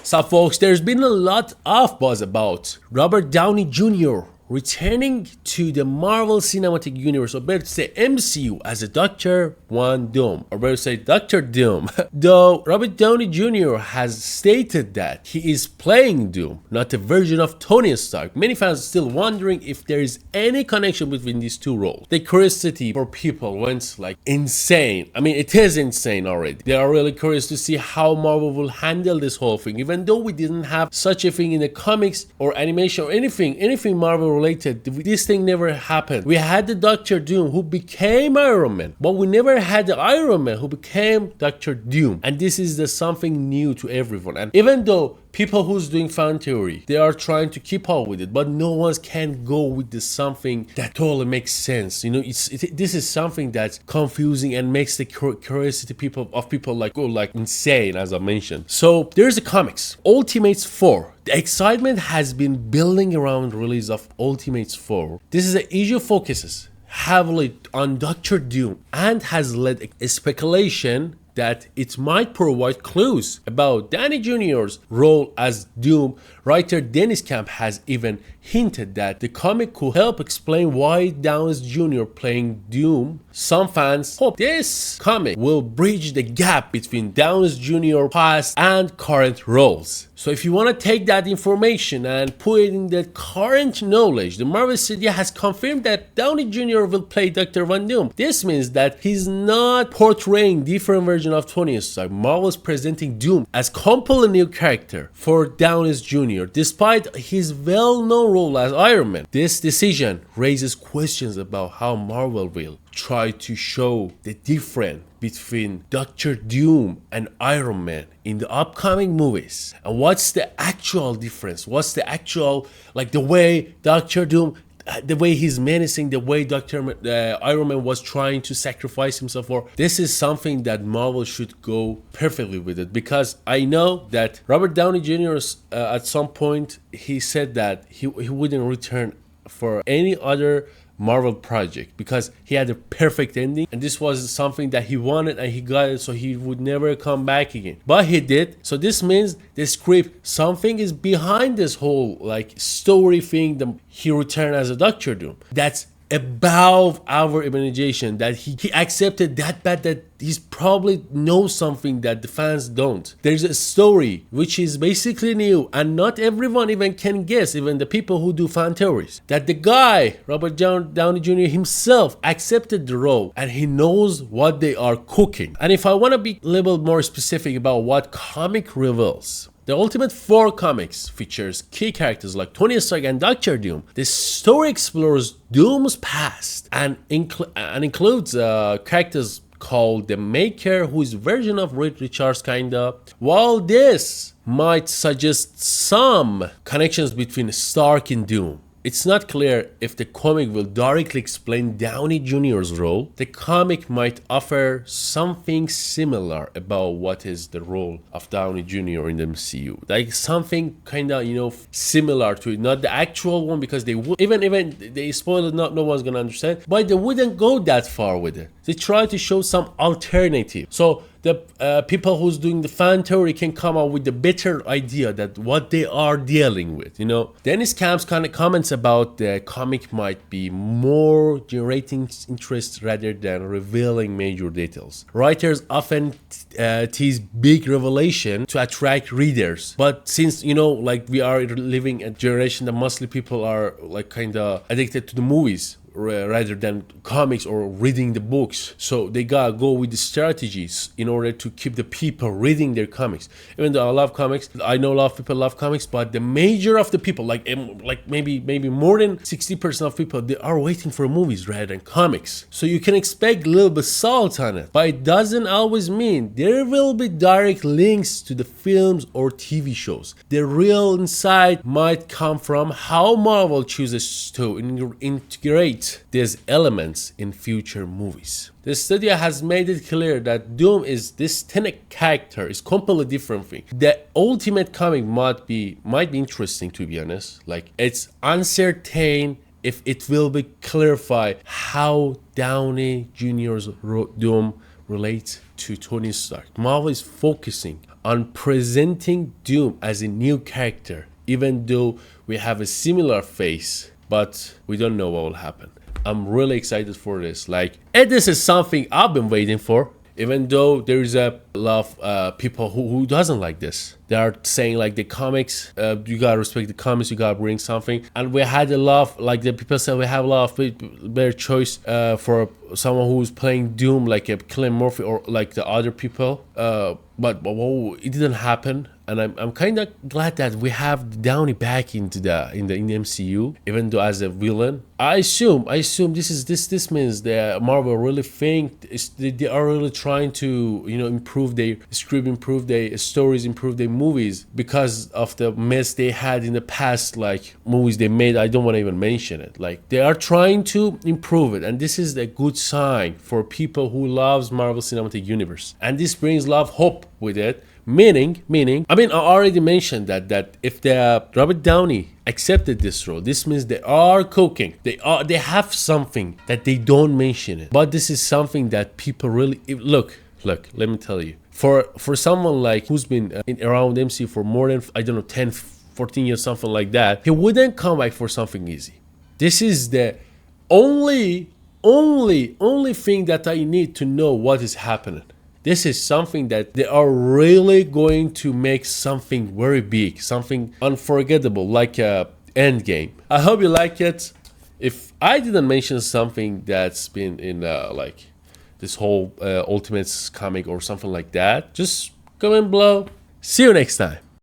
So folks, there's been a lot of buzz about Robert Downey Jr. returning to the Marvel Cinematic Universe, or better to say MCU, as a Doctor One Doom, or better to say Doctor Doom. Though Robert Downey Jr. has stated that he is playing Doom, not a version of Tony Stark. Many fans are still wondering if there is any connection between these two roles. The curiosity for people went like insane. I mean, it is insane already. They are really curious to see how Marvel will handle this whole thing, even though we didn't have such a thing in the comics or animation or anything Marvel related. This thing never happened. We had the Doctor Doom who became Iron Man, but we never had the Iron Man who became Doctor Doom. And this is something new to everyone. And even though people who's doing fan theory, they are trying to keep up with it, but no one can go with this something that totally makes sense. You know, this is something that's confusing and makes the curiosity of people like go like insane, as I mentioned. So there's the comics, Ultimates 4. The excitement has been building around the release of Ultimates 4. This is an issue focuses heavily on Doctor Doom and has led a speculation that it might provide clues about Downey Jr.'s role as Doom. Writer Dennis Camp has even hinted that the comic could help explain why Downey Jr. playing Doom. Some fans hope this comic will bridge the gap between Downey Jr. past and current roles. So if you want to take that information and put it in the current knowledge, the Marvel Studio has confirmed that Downey Jr. will play Dr. Van Doom. This means that he's not portraying different version of Tony Stark. Marvel is presenting Doom as completely new character for Downey Jr. despite his well-known role as Iron Man. This decision raises questions about how Marvel will try to show the difference between Doctor Doom and Iron Man in the upcoming movies. And what's the actual difference? What's the actual, like the way Doctor Doom, the way he's menacing, the way Iron Man was trying to sacrifice himself for. This is something that Marvel should go perfectly with it, because I know that Robert Downey Jr. At some point he said that he wouldn't return for any other Marvel project because he had a perfect ending, and this was something that he wanted and he got it, so he would never come back again. But he did. So this means the script, something is behind this whole like story thing that he returned as a Doctor Doom. That's above our imagination, that he accepted that bad that he's probably knows something that the fans don't. There's a story which is basically new and not everyone even can guess, even the people who do fan theories, that the guy Robert Downey Jr. himself accepted the role and he knows what they are cooking. And if I want to be a little more specific about what comic reveals, the Ultimate 4 comics features key characters like Tony Stark and Doctor Doom. The story explores Doom's past and includes characters called the Maker, who is a version of Reed Richards kinda. While this might suggest some connections between Stark and Doom, it's not clear if the comic will directly explain Downey Jr.'s role. The comic might offer something similar about what is the role of Downey Jr. in the MCU. Like something kind of, similar to it. Not the actual one, because they would, even they spoil it, no one's gonna understand. But they wouldn't go that far with it. They try to show some alternative. So the people who's doing the fan theory can come up with a better idea that what they are dealing with, Dennis Camp's kind of comments about the comic might be more generating interest rather than revealing major details. Writers often tease big revelation to attract readers, but since we are living a generation that mostly people are like kind of addicted to the movies rather than comics or reading the books, so they gotta go with the strategies in order to keep the people reading their comics. Even though I love comics, I know a lot of people love comics, but the major of the people, like maybe more than 60% of people, they are waiting for movies rather than comics. So you can expect a little bit salt on it, but it doesn't always mean there will be direct links to the films or TV shows. The real insight might come from how Marvel chooses to integrate these elements in future movies. The studio has made it clear that Doom is this distinct character, is completely different thing. The Ultimate comic might be interesting, to be honest. Like, it's uncertain if it will be clarified how Downey Jr.'s Doom relates to Tony Stark. Marvel is focusing on presenting Doom as a new character, even though we have a similar face, but we don't know what will happen. I'm really excited for this. Like, and this is something I've been waiting for. Even though there is a lot of people who doesn't like this. They are saying like the comics, you gotta respect the comics, you gotta bring something. And we had a lot of, like the people said, we have a lot of better choice for someone who's playing Doom, like a Cillian Murphy or like the other people. But it didn't happen. And I'm kind of glad that we have Downey back into in the MCU, even though as a villain. I assume this means that Marvel really think they are really trying to improve their script, improve their stories, improve their movies because of the mess they had in the past, like movies they made. I don't want to even mention it. Like they are trying to improve it, and this is a good sign for people who loves Marvel Cinematic Universe, and this brings a lot of hope with it. Meaning, I mean, I already mentioned that if Robert Downey accepted this role, this means they are cooking. They have something that they don't mention it. But this is something that people really look. Let me tell you. For someone like who's been around MC for more than 10, 14 years, something like that, he wouldn't come back for something easy. This is the only thing that I need to know what is happening. This is something that they are really going to make something very big, something unforgettable, like a Endgame. I hope you like it. If I didn't mention something that's been in like this whole Ultimates comic or something like that, just comment below. See you next time.